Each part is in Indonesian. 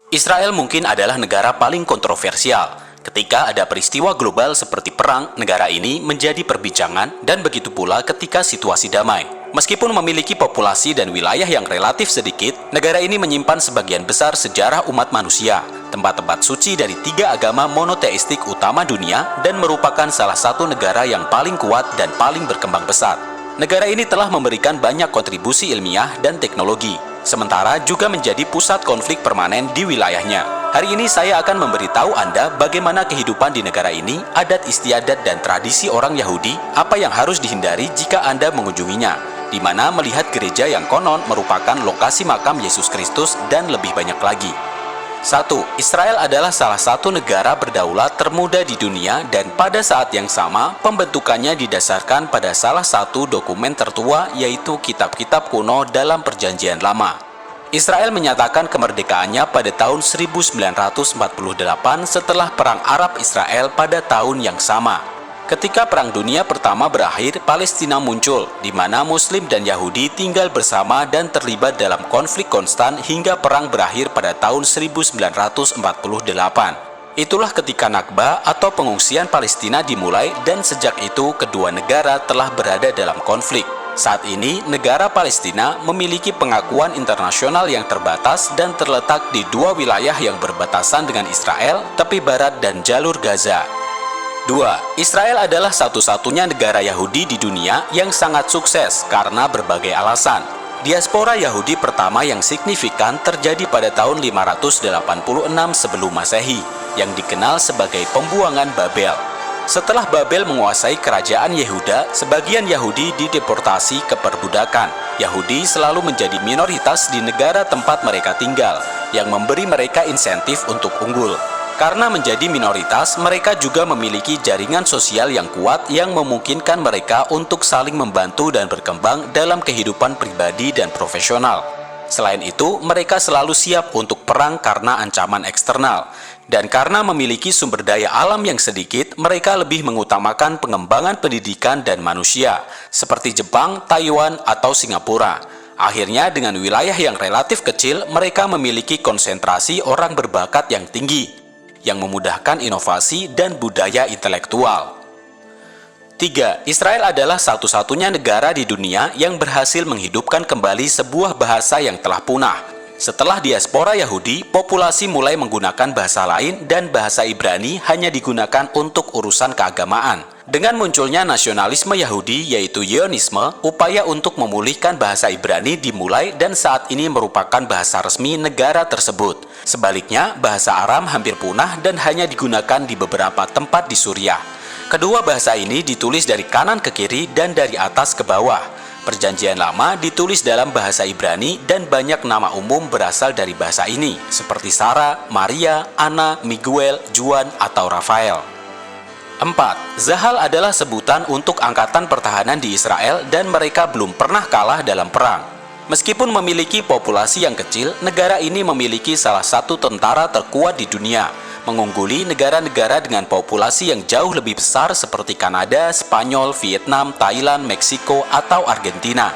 Israel mungkin adalah negara paling kontroversial. Ketika ada peristiwa global seperti perang, negara ini menjadi perbincangan, dan begitu pula ketika situasi damai. Meskipun memiliki populasi dan wilayah yang relatif sedikit, negara ini menyimpan sebagian besar sejarah umat manusia, tempat-tempat suci dari 3 agama monoteistik utama dunia, dan merupakan salah satu negara yang paling kuat dan paling berkembang pesat. Negara ini telah memberikan banyak kontribusi ilmiah dan teknologi, sementara juga menjadi pusat konflik permanen di wilayahnya. Hari ini saya akan memberitahu Anda bagaimana kehidupan di negara ini, adat istiadat dan tradisi orang Yahudi, apa yang harus dihindari jika Anda mengunjunginya, di mana melihat gereja yang konon merupakan lokasi makam Yesus Kristus, dan lebih banyak lagi. 1. Israel adalah salah satu negara berdaulat termuda di dunia, dan pada saat yang sama pembentukannya didasarkan pada salah satu dokumen tertua, yaitu kitab-kitab kuno dalam Perjanjian Lama. Israel menyatakan kemerdekaannya pada tahun 1948 setelah Perang Arab-Israel pada tahun yang sama. Ketika Perang Dunia Pertama berakhir, Palestina muncul, di mana Muslim dan Yahudi tinggal bersama dan terlibat dalam konflik konstan hingga perang berakhir pada tahun 1948. Itulah ketika Nakba atau pengungsian Palestina dimulai, dan sejak itu kedua negara telah berada dalam konflik. Saat ini, negara Palestina memiliki pengakuan internasional yang terbatas dan terletak di 2 wilayah yang berbatasan dengan Israel, tepi barat dan jalur Gaza. 2. Israel adalah satu-satunya negara Yahudi di dunia yang sangat sukses karena berbagai alasan. Diaspora Yahudi pertama yang signifikan terjadi pada tahun 586 sebelum Masehi, yang dikenal sebagai pembuangan Babel. Setelah Babel menguasai kerajaan Yehuda, sebagian Yahudi dideportasi ke perbudakan. Yahudi selalu menjadi minoritas di negara tempat mereka tinggal, yang memberi mereka insentif untuk unggul. Karena menjadi minoritas, mereka juga memiliki jaringan sosial yang kuat yang memungkinkan mereka untuk saling membantu dan berkembang dalam kehidupan pribadi dan profesional. Selain itu, mereka selalu siap untuk perang karena ancaman eksternal. Dan karena memiliki sumber daya alam yang sedikit, mereka lebih mengutamakan pengembangan pendidikan dan manusia, seperti Jepang, Taiwan, atau Singapura. Akhirnya, dengan wilayah yang relatif kecil, mereka memiliki konsentrasi orang berbakat yang tinggi, yang memudahkan inovasi dan budaya intelektual. 3. Israel adalah satu-satunya negara di dunia yang berhasil menghidupkan kembali sebuah bahasa yang telah punah. Setelah diaspora Yahudi, populasi mulai menggunakan bahasa lain, dan bahasa Ibrani hanya digunakan untuk urusan keagamaan. Dengan munculnya nasionalisme Yahudi, yaitu Zionisme, upaya untuk memulihkan bahasa Ibrani dimulai, dan saat ini merupakan bahasa resmi negara tersebut. Sebaliknya, bahasa Aram hampir punah dan hanya digunakan di beberapa tempat di Suriah. Kedua bahasa ini ditulis dari kanan ke kiri dan dari atas ke bawah. Perjanjian Lama ditulis dalam bahasa Ibrani, dan banyak nama umum berasal dari bahasa ini, seperti Sarah, Maria, Anna, Miguel, Juan, atau Rafael. 4. Zahal adalah sebutan untuk angkatan pertahanan di Israel, dan mereka belum pernah kalah dalam perang. Meskipun memiliki populasi yang kecil, negara ini memiliki salah satu tentara terkuat di dunia, mengungguli negara-negara dengan populasi yang jauh lebih besar seperti Kanada, Spanyol, Vietnam, Thailand, Meksiko, atau Argentina.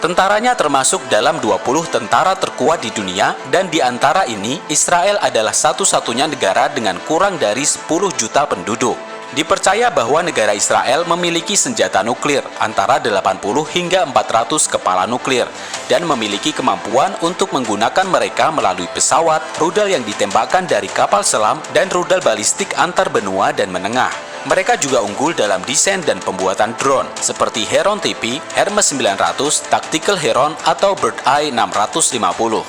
Tentaranya termasuk dalam 20 tentara terkuat di dunia, dan di antara ini, Israel adalah satu-satunya negara dengan kurang dari 10 juta penduduk. Dipercaya bahwa negara Israel memiliki senjata nuklir antara 80 hingga 400 kepala nuklir, dan memiliki kemampuan untuk menggunakan mereka melalui pesawat, rudal yang ditembakkan dari kapal selam, dan rudal balistik antar benua dan menengah. Mereka juga unggul dalam desain dan pembuatan drone, seperti Heron TP, Hermes 900, Tactical Heron, atau Bird Eye 650.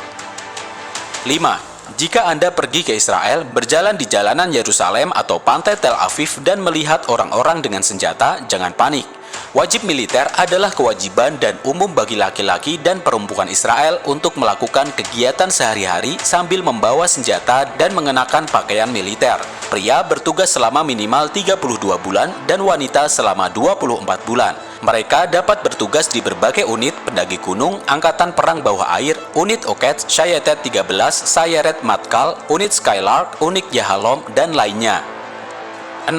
5. Jika Anda pergi ke Israel, berjalan di jalanan Yerusalem atau pantai Tel Aviv dan melihat orang-orang dengan senjata, jangan panik. Wajib militer adalah kewajiban dan umum bagi laki-laki dan perempuan Israel untuk melakukan kegiatan sehari-hari sambil membawa senjata dan mengenakan pakaian militer. Pria bertugas selama minimal 32 bulan dan wanita selama 24 bulan. Mereka dapat bertugas di berbagai unit pendaki gunung, angkatan perang bawah air, unit Oket, Shayetet 13, Sayeret Matkal, unit Skylark, unit Yahalom, dan lainnya. 6.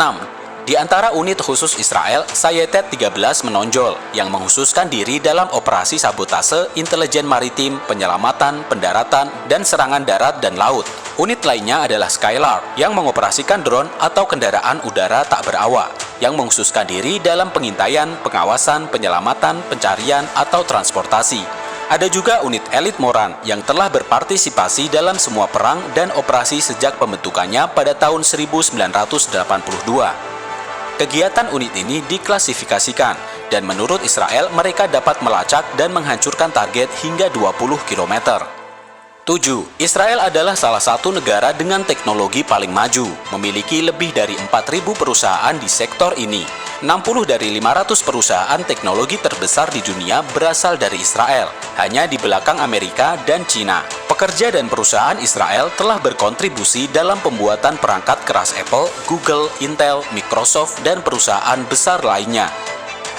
Di antara unit khusus Israel, Shayetet 13 menonjol, yang menghususkan diri dalam operasi sabotase, intelijen maritim, penyelamatan, pendaratan, dan serangan darat dan laut. Unit lainnya adalah Skylark yang mengoperasikan drone atau kendaraan udara tak berawak yang mengkhususkan diri dalam pengintaian, pengawasan, penyelamatan, pencarian, atau transportasi. Ada juga unit elit Moran yang telah berpartisipasi dalam semua perang dan operasi sejak pembentukannya pada tahun 1982. Kegiatan unit ini diklasifikasikan dan menurut Israel mereka dapat melacak dan menghancurkan target hingga 20 km. 7. Israel adalah salah satu negara dengan teknologi paling maju, memiliki lebih dari 4.000 perusahaan di sektor ini. 60 dari 500 perusahaan teknologi terbesar di dunia berasal dari Israel, hanya di belakang Amerika dan Cina. Pekerja dan perusahaan Israel telah berkontribusi dalam pembuatan perangkat keras Apple, Google, Intel, Microsoft, dan perusahaan besar lainnya.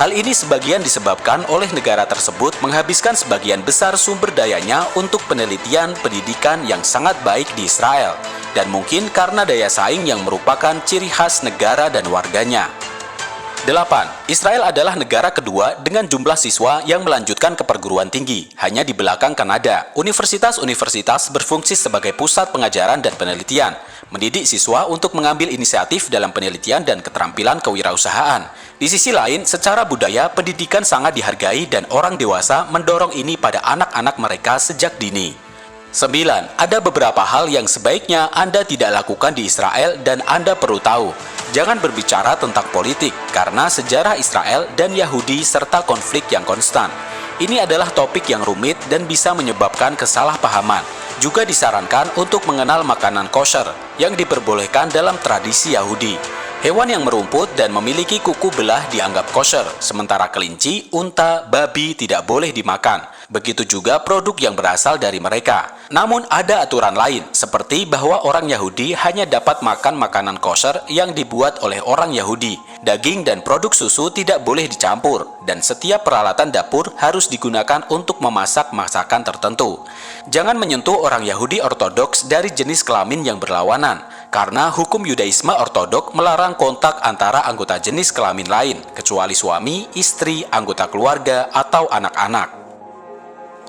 Hal ini sebagian disebabkan oleh negara tersebut menghabiskan sebagian besar sumber dayanya untuk penelitian pendidikan yang sangat baik di Israel, dan mungkin karena daya saing yang merupakan ciri khas negara dan warganya. 8. Israel adalah negara kedua dengan jumlah siswa yang melanjutkan ke perguruan tinggi, hanya di belakang Kanada. Universitas-universitas berfungsi sebagai pusat pengajaran dan penelitian, mendidik siswa untuk mengambil inisiatif dalam penelitian dan keterampilan kewirausahaan. Di sisi lain, secara budaya, pendidikan sangat dihargai dan orang dewasa mendorong ini pada anak-anak mereka sejak dini. 9. Ada beberapa hal yang sebaiknya Anda tidak lakukan di Israel dan Anda perlu tahu. Jangan berbicara tentang politik, karena sejarah Israel dan Yahudi serta konflik yang konstan. Ini adalah topik yang rumit dan bisa menyebabkan kesalahpahaman. Juga disarankan untuk mengenal makanan kosher yang diperbolehkan dalam tradisi Yahudi. Hewan yang merumput dan memiliki kuku belah dianggap kosher, sementara kelinci, unta, babi tidak boleh dimakan. Begitu juga produk yang berasal dari mereka. Namun ada aturan lain, seperti bahwa orang Yahudi hanya dapat makan makanan kosher yang dibuat oleh orang Yahudi. Daging dan produk susu tidak boleh dicampur, dan setiap peralatan dapur harus digunakan untuk memasak masakan tertentu. Jangan menyentuh orang Yahudi ortodoks dari jenis kelamin yang berlawanan, karena hukum Yudaisme ortodok melarang kontak antara anggota jenis kelamin lain, kecuali suami, istri, anggota keluarga, atau anak-anak.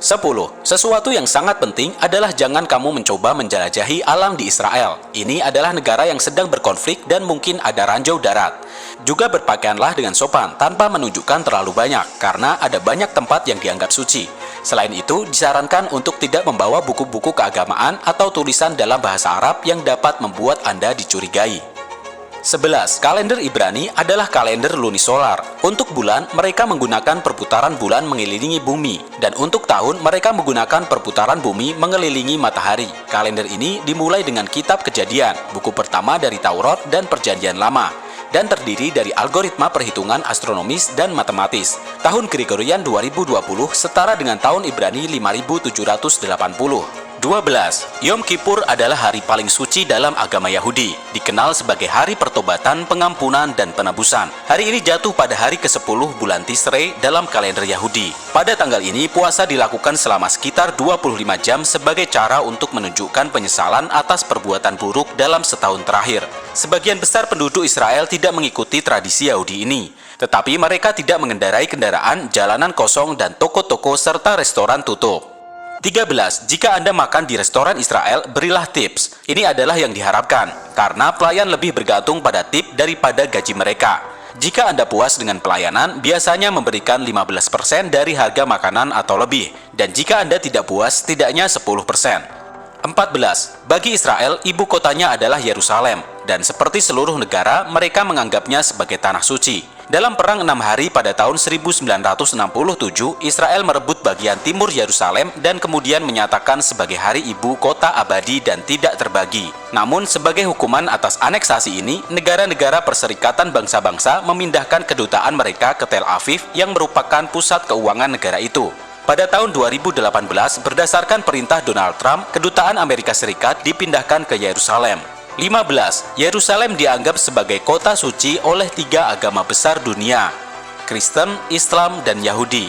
10. Sesuatu yang sangat penting adalah jangan kamu mencoba menjelajahi alam di Israel. Ini adalah negara yang sedang berkonflik dan mungkin ada ranjau darat. Juga berpakaianlah dengan sopan tanpa menunjukkan terlalu banyak, karena ada banyak tempat yang dianggap suci. Selain itu, disarankan untuk tidak membawa buku-buku keagamaan atau tulisan dalam bahasa Arab yang dapat membuat Anda dicurigai. 11. Kalender Ibrani adalah kalender lunisolar. Untuk bulan, mereka menggunakan perputaran bulan mengelilingi bumi, dan untuk tahun, mereka menggunakan perputaran bumi mengelilingi matahari. Kalender ini dimulai dengan Kitab Kejadian, buku pertama dari Taurat dan Perjanjian Lama, dan terdiri dari algoritma perhitungan astronomis dan matematis. Tahun Gregorian 2020 setara dengan tahun Ibrani 5780. 12. Yom Kippur adalah hari paling suci dalam agama Yahudi, dikenal sebagai hari pertobatan, pengampunan, dan penebusan. Hari ini jatuh pada hari ke-10 bulan Tishrei dalam kalender Yahudi. Pada tanggal ini, puasa dilakukan selama sekitar 25 jam sebagai cara untuk menunjukkan penyesalan atas perbuatan buruk dalam setahun terakhir. Sebagian besar penduduk Israel tidak mengikuti tradisi Yahudi ini, tetapi mereka tidak mengendarai kendaraan, jalanan kosong, dan toko-toko serta restoran tutup. 13. Jika Anda makan di restoran Israel, berilah tips. Ini adalah yang diharapkan, karena pelayan lebih bergantung pada tip daripada gaji mereka. Jika Anda puas dengan pelayanan, biasanya memberikan 15% dari harga makanan atau lebih. Dan jika Anda tidak puas, setidaknya 10%. 14. Bagi Israel, ibu kotanya adalah Yerusalem, dan seperti seluruh negara, mereka menganggapnya sebagai tanah suci. Dalam Perang 6 Hari pada tahun 1967, Israel merebut bagian timur Yerusalem dan kemudian menyatakan sebagai hari ibu kota abadi dan tidak terbagi. Namun, sebagai hukuman atas aneksasi ini, negara-negara Perserikatan Bangsa-Bangsa memindahkan kedutaan mereka ke Tel Aviv yang merupakan pusat keuangan negara itu. Pada tahun 2018, berdasarkan perintah Donald Trump, kedutaan Amerika Serikat dipindahkan ke Yerusalem. 15. Yerusalem dianggap sebagai kota suci oleh 3 agama besar dunia, Kristen, Islam, dan Yahudi.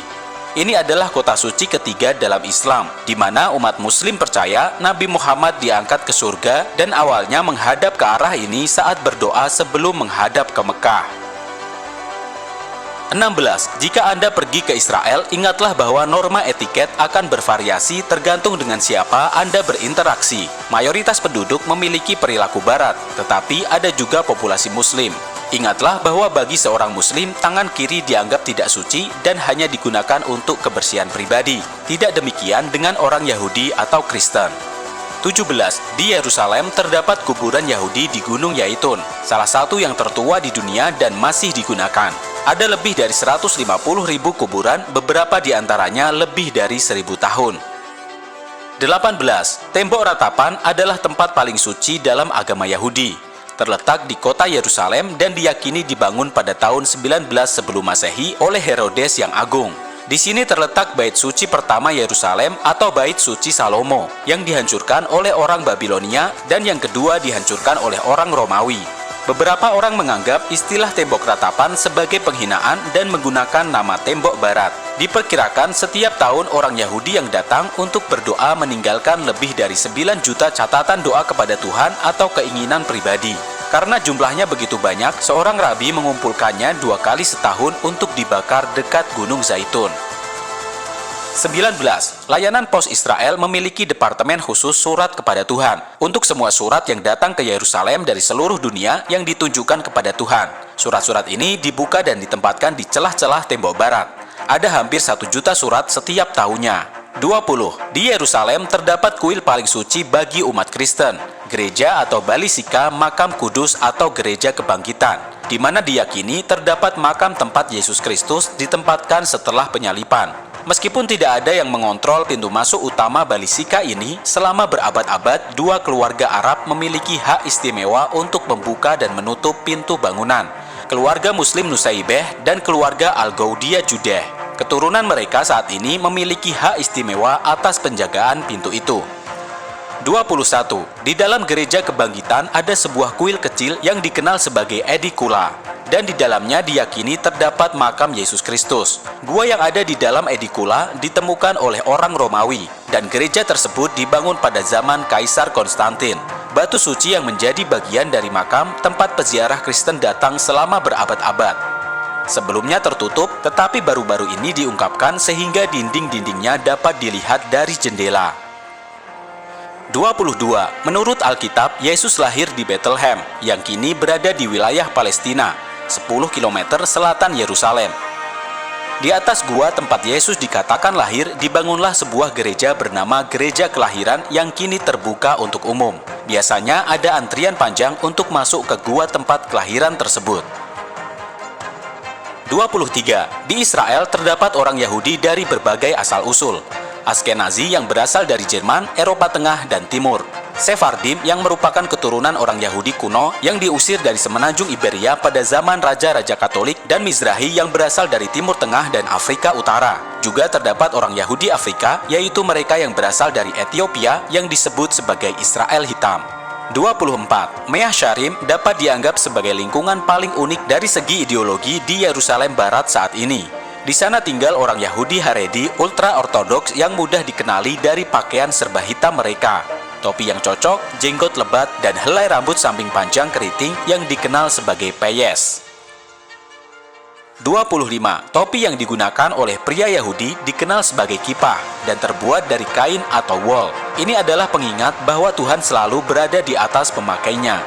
Ini adalah kota suci ketiga dalam Islam, di mana umat Muslim percaya Nabi Muhammad diangkat ke surga dan awalnya menghadap ke arah ini saat berdoa sebelum menghadap ke Mekah. 16. Jika Anda pergi ke Israel, ingatlah bahwa norma etiket akan bervariasi tergantung dengan siapa Anda berinteraksi. Mayoritas penduduk memiliki perilaku barat, tetapi ada juga populasi muslim. Ingatlah bahwa bagi seorang muslim, tangan kiri dianggap tidak suci dan hanya digunakan untuk kebersihan pribadi. Tidak demikian dengan orang Yahudi atau Kristen. 17. Di Yerusalem terdapat kuburan Yahudi di Gunung Yaitun, salah satu yang tertua di dunia dan masih digunakan. Ada lebih dari 150.000 kuburan, beberapa di antaranya lebih dari 1000 tahun. 18. Tembok ratapan adalah tempat paling suci dalam agama Yahudi. Terletak di kota Yerusalem dan diyakini dibangun pada tahun 19 sebelum Masehi oleh Herodes yang Agung. Di sini terletak bait suci pertama Yerusalem atau bait suci Salomo yang dihancurkan oleh orang Babilonia dan yang kedua dihancurkan oleh orang Romawi. Beberapa orang menganggap istilah tembok ratapan sebagai penghinaan dan menggunakan nama tembok barat. Diperkirakan setiap tahun orang Yahudi yang datang untuk berdoa meninggalkan lebih dari 9 juta catatan doa kepada Tuhan atau keinginan pribadi. Karena jumlahnya begitu banyak, seorang rabi mengumpulkannya 2 kali setahun untuk dibakar dekat Gunung Zaitun. 19. Layanan Pos Israel memiliki departemen khusus surat kepada Tuhan untuk semua surat yang datang ke Yerusalem dari seluruh dunia yang ditunjukkan kepada Tuhan. Surat-surat ini dibuka dan ditempatkan di celah-celah tembok barat. Ada hampir 1 juta surat setiap tahunnya. 20. Di Yerusalem terdapat kuil paling suci bagi umat Kristen, gereja atau balisika makam kudus atau gereja kebangkitan, di mana diyakini terdapat makam tempat Yesus Kristus ditempatkan setelah penyalipan. Meskipun tidak ada yang mengontrol pintu masuk utama balisika ini, selama berabad-abad, 2 keluarga Arab memiliki hak istimewa untuk membuka dan menutup pintu bangunan. Keluarga Muslim Nusaibeh dan keluarga Al-Gaudia Judeh. Keturunan mereka saat ini memiliki hak istimewa atas penjagaan pintu itu. 21. Di dalam gereja kebangkitan ada sebuah kuil kecil yang dikenal sebagai Edikula, dan di dalamnya diyakini terdapat makam Yesus Kristus. Gua yang ada di dalam Edikula ditemukan oleh orang Romawi, dan gereja tersebut dibangun pada zaman Kaisar Konstantin. Batu suci yang menjadi bagian dari makam tempat peziarah Kristen datang selama berabad-abad. Sebelumnya tertutup, tetapi baru-baru ini diungkapkan sehingga dinding-dindingnya dapat dilihat dari jendela. 22. Menurut Alkitab, Yesus lahir di Bethlehem, yang kini berada di wilayah Palestina, 10 km selatan Yerusalem. Di atas gua tempat Yesus dikatakan lahir, dibangunlah sebuah gereja bernama Gereja Kelahiran yang kini terbuka untuk umum. Biasanya ada antrian panjang untuk masuk ke gua tempat kelahiran tersebut. 23. Di Israel terdapat orang Yahudi dari berbagai asal-usul. Askenazi yang berasal dari Jerman, Eropa Tengah, dan Timur. Sephardim yang merupakan keturunan orang Yahudi kuno yang diusir dari semenanjung Iberia pada zaman Raja-Raja Katolik, dan Mizrahi yang berasal dari Timur Tengah dan Afrika Utara. Juga terdapat orang Yahudi Afrika, yaitu mereka yang berasal dari Ethiopia yang disebut sebagai Israel Hitam. 24. Mea Sharim dapat dianggap sebagai lingkungan paling unik dari segi ideologi di Yerusalem Barat saat ini. Di sana tinggal orang Yahudi Haredi ultra-ortodoks yang mudah dikenali dari pakaian serba hitam mereka, topi yang cocok, jenggot lebat, dan helai rambut samping panjang keriting yang dikenal sebagai peyes. 25. Topi yang digunakan oleh pria Yahudi dikenal sebagai kipah dan terbuat dari kain atau wol. Ini adalah pengingat bahwa Tuhan selalu berada di atas pemakainya.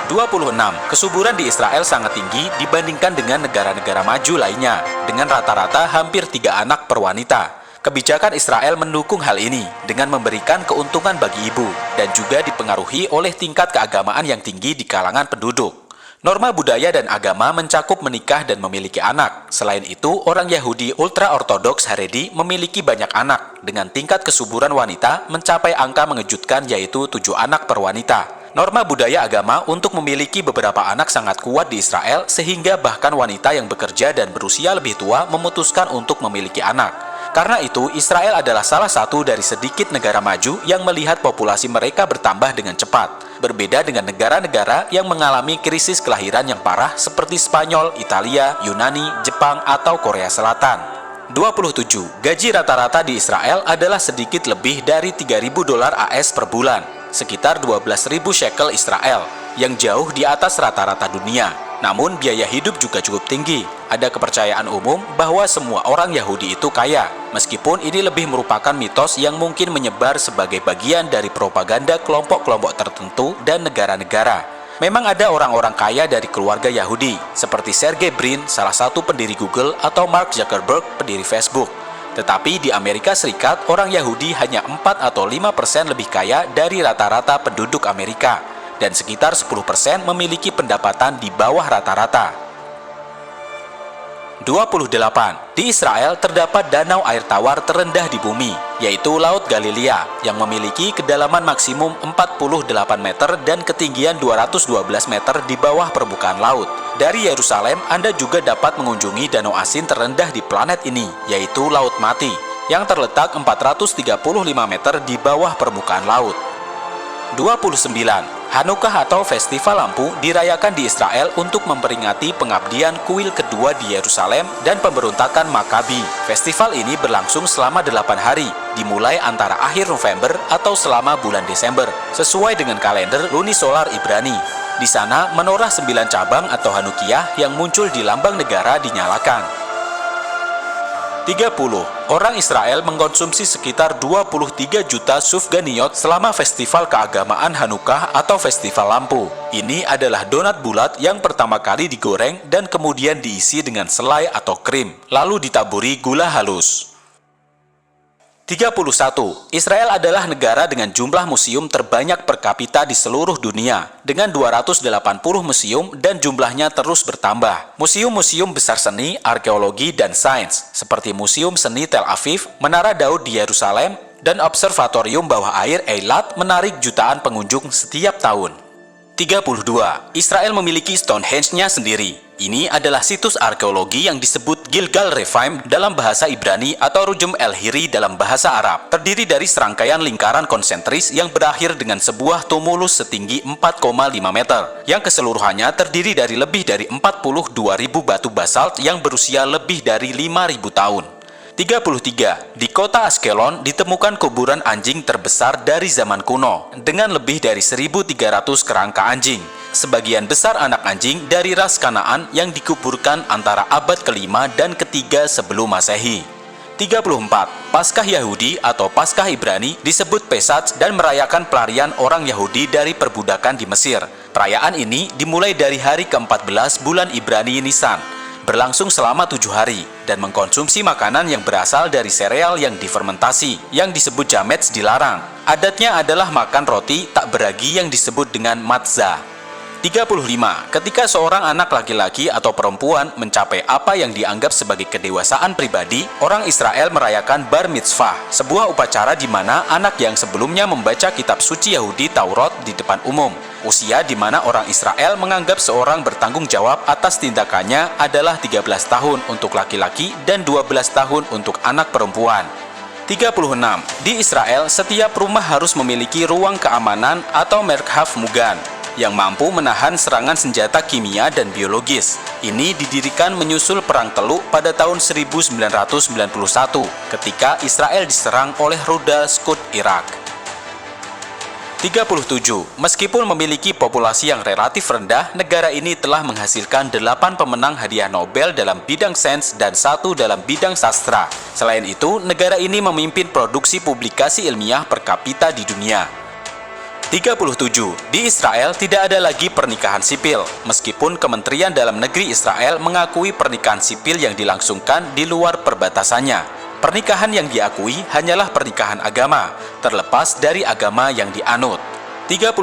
26. Kesuburan di Israel sangat tinggi dibandingkan dengan negara-negara maju lainnya, dengan rata-rata hampir 3 anak per wanita. Kebijakan Israel mendukung hal ini dengan memberikan keuntungan bagi ibu, dan juga dipengaruhi oleh tingkat keagamaan yang tinggi di kalangan penduduk. Norma budaya dan agama mencakup menikah dan memiliki anak. Selain itu, orang Yahudi ultra-ortodoks Haredi memiliki banyak anak, dengan tingkat kesuburan wanita mencapai angka mengejutkan yaitu 7 anak per wanita. Norma budaya agama untuk memiliki beberapa anak sangat kuat di Israel, sehingga bahkan wanita yang bekerja dan berusia lebih tua memutuskan untuk memiliki anak. Karena itu, Israel adalah salah satu dari sedikit negara maju yang melihat populasi mereka bertambah dengan cepat. Berbeda dengan negara-negara yang mengalami krisis kelahiran yang parah seperti Spanyol, Italia, Yunani, Jepang, atau Korea Selatan. 27. Gaji rata-rata di Israel adalah sedikit lebih dari $3.000 AS per bulan, sekitar 12.000 shekel Israel, yang jauh di atas rata-rata dunia. Namun biaya hidup juga cukup tinggi. ada kepercayaan umum bahwa semua orang Yahudi itu kaya, meskipun ini lebih merupakan mitos yang mungkin menyebar sebagai bagian dari propaganda kelompok-kelompok tertentu dan negara-negara. Memang ada orang-orang kaya dari keluarga Yahudi, seperti Sergey Brin, salah satu pendiri Google, atau Mark Zuckerberg, pendiri Facebook. Tetapi di Amerika Serikat, orang Yahudi hanya 4 atau 5% lebih kaya dari rata-rata penduduk Amerika, dan sekitar 10% memiliki pendapatan di bawah rata-rata. 28. Di Israel terdapat danau air tawar terendah di bumi, yaitu Laut Galilea, yang memiliki kedalaman maksimum 48 meter dan ketinggian 212 meter di bawah permukaan laut. Dari Yerusalem, Anda juga dapat mengunjungi danau asin terendah di planet ini, yaitu Laut Mati, yang terletak 435 meter di bawah permukaan laut. 29. Hanukkah atau Festival Lampu dirayakan di Israel untuk memperingati pengabdian kuil kedua di Yerusalem dan pemberontakan Makabi. Festival ini berlangsung selama 8 hari, dimulai antara akhir November atau selama bulan Desember, sesuai dengan kalender lunisolar Ibrani. Di sana, menorah 9 cabang atau Hanukkah yang muncul di lambang negara dinyalakan. 30. Orang Israel mengkonsumsi sekitar 23 juta sufganiyot selama festival keagamaan Hanukkah atau festival lampu. Ini adalah donat bulat yang pertama kali digoreng dan kemudian diisi dengan selai atau krim, lalu ditaburi gula halus. 31. Israel adalah negara dengan jumlah museum terbanyak per kapita di seluruh dunia, dengan 280 museum dan jumlahnya terus bertambah. Museum-museum besar seni, arkeologi, dan sains, seperti Museum Seni Tel Aviv, Menara Daud di Yerusalem, dan Observatorium Bawah Air Eilat menarik jutaan pengunjung setiap tahun. 32. Israel memiliki Stonehenge-nya sendiri. Ini adalah situs arkeologi yang disebut Gilgal Rephaim dalam bahasa Ibrani atau Rujem El-Hiri dalam bahasa Arab. Terdiri dari serangkaian lingkaran konsentris yang berakhir dengan sebuah tumulus setinggi 4,5 meter, yang keseluruhannya terdiri dari lebih dari 42.000 batu basalt yang berusia lebih dari 5.000 tahun. 33. Di kota Ashkelon ditemukan kuburan anjing terbesar dari zaman kuno dengan lebih dari 1.300 kerangka anjing. Sebagian besar anak anjing dari ras Kanaan yang dikuburkan antara abad ke-5 dan ke-3 sebelum Masehi. 34. Paskah Yahudi atau Paskah Ibrani disebut Pesach dan merayakan pelarian orang Yahudi dari perbudakan di Mesir. Perayaan ini dimulai dari hari ke-14 bulan Ibrani Nisan, berlangsung selama 7 hari, dan mengkonsumsi makanan yang berasal dari sereal yang difermentasi, yang disebut jamets dilarang. Adatnya adalah makan roti tak beragi yang disebut dengan matzah. 35. Ketika seorang anak laki-laki atau perempuan mencapai apa yang dianggap sebagai kedewasaan pribadi, orang Israel merayakan bar mitzvah, sebuah upacara di mana anak yang sebelumnya membaca kitab suci Yahudi Taurat di depan umum. Usia di mana orang Israel menganggap seorang bertanggung jawab atas tindakannya adalah 13 tahun untuk laki-laki dan 12 tahun untuk anak perempuan. 36. Di Israel, setiap rumah harus memiliki ruang keamanan atau merkhav mugan yang mampu menahan serangan senjata kimia dan biologis. Ini didirikan menyusul Perang Teluk pada tahun 1991 ketika Israel diserang oleh rudal Scud Irak. 37. Meskipun memiliki populasi yang relatif rendah, negara ini telah menghasilkan 8 pemenang hadiah Nobel dalam bidang sains dan 1 dalam bidang sastra. Selain itu, negara ini memimpin produksi publikasi ilmiah per kapita di dunia. 37. Di Israel tidak ada lagi pernikahan sipil, meskipun Kementerian Dalam Negeri Israel mengakui pernikahan sipil yang dilangsungkan di luar perbatasannya. Pernikahan yang diakui hanyalah pernikahan agama, terlepas dari agama yang dianut. 39.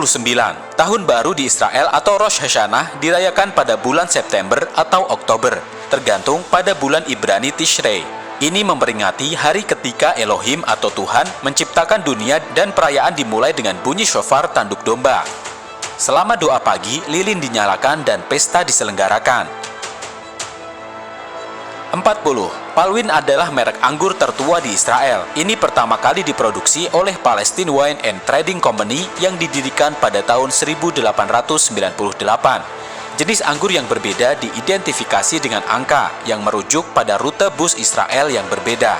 Tahun baru di Israel atau Rosh Hashanah dirayakan pada bulan September atau Oktober, tergantung pada bulan Ibrani Tishrei. Ini memperingati hari ketika Elohim atau Tuhan menciptakan dunia, dan perayaan dimulai dengan bunyi shofar tanduk domba. Selama doa pagi, lilin dinyalakan dan pesta diselenggarakan. 40. Palwin adalah merek anggur tertua di Israel. Ini pertama kali diproduksi oleh Palestine Wine and Trading Company yang didirikan pada tahun 1898. Jenis anggur yang berbeda diidentifikasi dengan angka yang merujuk pada rute bus Israel yang berbeda.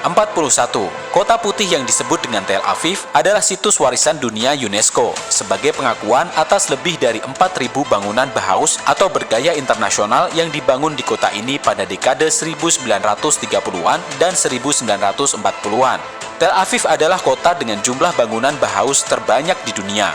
41. Kota putih yang disebut dengan Tel Aviv adalah situs warisan dunia UNESCO sebagai pengakuan atas lebih dari 4.000 bangunan Bauhaus atau bergaya internasional yang dibangun di kota ini pada dekade 1930-an dan 1940-an. Tel Aviv adalah kota dengan jumlah bangunan Bauhaus terbanyak di dunia.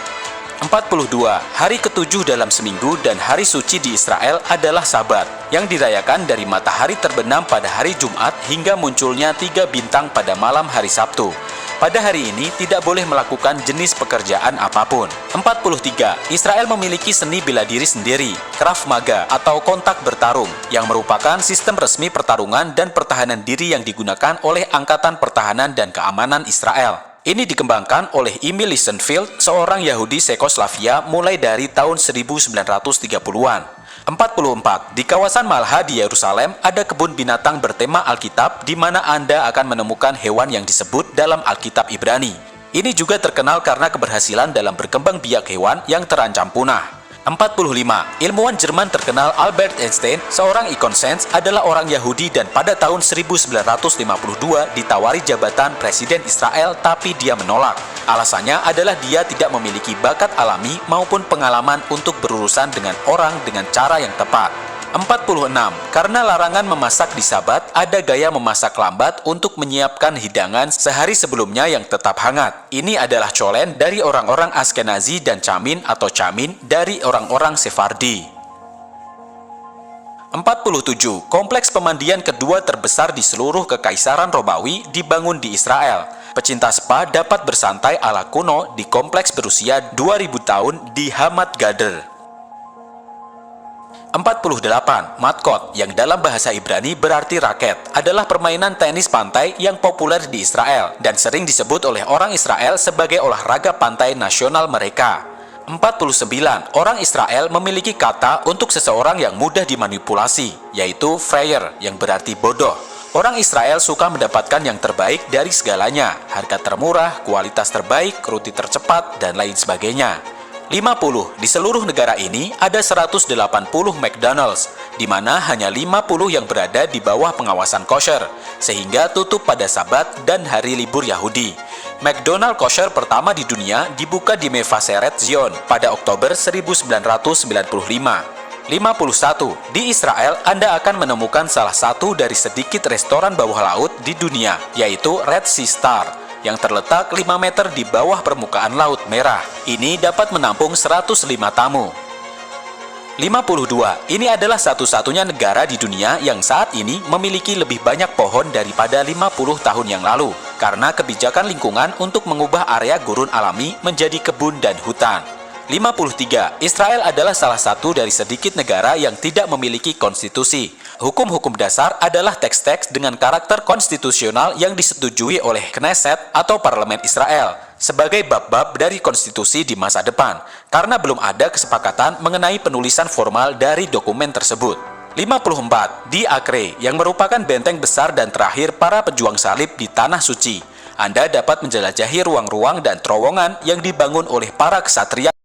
42. Hari ketujuh dalam seminggu dan hari suci di Israel adalah Sabat, yang dirayakan dari matahari terbenam pada hari Jumat hingga munculnya 3 bintang pada malam hari Sabtu. Pada hari ini tidak boleh melakukan jenis pekerjaan apapun. 43. Israel memiliki seni bela diri sendiri, Krav Maga atau kontak bertarung, yang merupakan sistem resmi pertarungan dan pertahanan diri yang digunakan oleh Angkatan Pertahanan dan Keamanan Israel. Ini dikembangkan oleh Emil Lisenfeld, seorang Yahudi Cekoslovakia mulai dari tahun 1930-an. 44. Di kawasan Malha di Yerusalem ada kebun binatang bertema Alkitab di mana Anda akan menemukan hewan yang disebut dalam Alkitab Ibrani. Ini juga terkenal karena keberhasilan dalam berkembang biak hewan yang terancam punah. 45. Ilmuwan Jerman terkenal Albert Einstein, seorang ikonsens, adalah orang Yahudi dan pada tahun 1952 ditawari jabatan Presiden Israel tapi dia menolak. Alasannya adalah dia tidak memiliki bakat alami maupun pengalaman untuk berurusan dengan orang dengan cara yang tepat. 46. Karena larangan memasak di Sabat, ada gaya memasak lambat untuk menyiapkan hidangan sehari sebelumnya yang tetap hangat. Ini adalah colen dari orang-orang Askenazi dan camin atau camin dari orang-orang Sefardi. 47. Kompleks pemandian kedua terbesar di seluruh Kekaisaran Romawi dibangun di Israel. Pecinta spa dapat bersantai ala kuno di kompleks berusia 2000 tahun di Hamat Gader. 48. Matkot, yang dalam bahasa Ibrani berarti raket, adalah permainan tenis pantai yang populer di Israel dan sering disebut oleh orang Israel sebagai olahraga pantai nasional mereka. 49. Orang Israel memiliki kata untuk seseorang yang mudah dimanipulasi, yaitu Freier, yang berarti bodoh. Orang Israel suka mendapatkan yang terbaik dari segalanya, harga termurah, kualitas terbaik, rute tercepat, dan lain sebagainya. 50. Di seluruh negara ini ada 180 McDonald's, di mana hanya 50 yang berada di bawah pengawasan kosher, sehingga tutup pada Sabat dan hari libur Yahudi. McDonald kosher pertama di dunia dibuka di Mevaseret Zion pada Oktober 1995. 51. Di Israel, Anda akan menemukan salah satu dari sedikit restoran bawah laut di dunia, yaitu Red Sea Star, yang terletak 5 meter di bawah permukaan Laut Merah. Ini dapat menampung 105 tamu. 52. Ini adalah satu-satunya negara di dunia yang saat ini memiliki lebih banyak pohon daripada 50 tahun yang lalu, karena kebijakan lingkungan untuk mengubah area gurun alami menjadi kebun dan hutan. 53. Israel adalah salah satu dari sedikit negara yang tidak memiliki konstitusi. Hukum-hukum dasar adalah teks-teks dengan karakter konstitusional yang disetujui oleh Knesset atau Parlemen Israel sebagai bab-bab dari konstitusi di masa depan, karena belum ada kesepakatan mengenai penulisan formal dari dokumen tersebut. 54. Di Acre, yang merupakan benteng besar dan terakhir para pejuang salib di Tanah Suci, Anda dapat menjelajahi ruang-ruang dan terowongan yang dibangun oleh para ksatria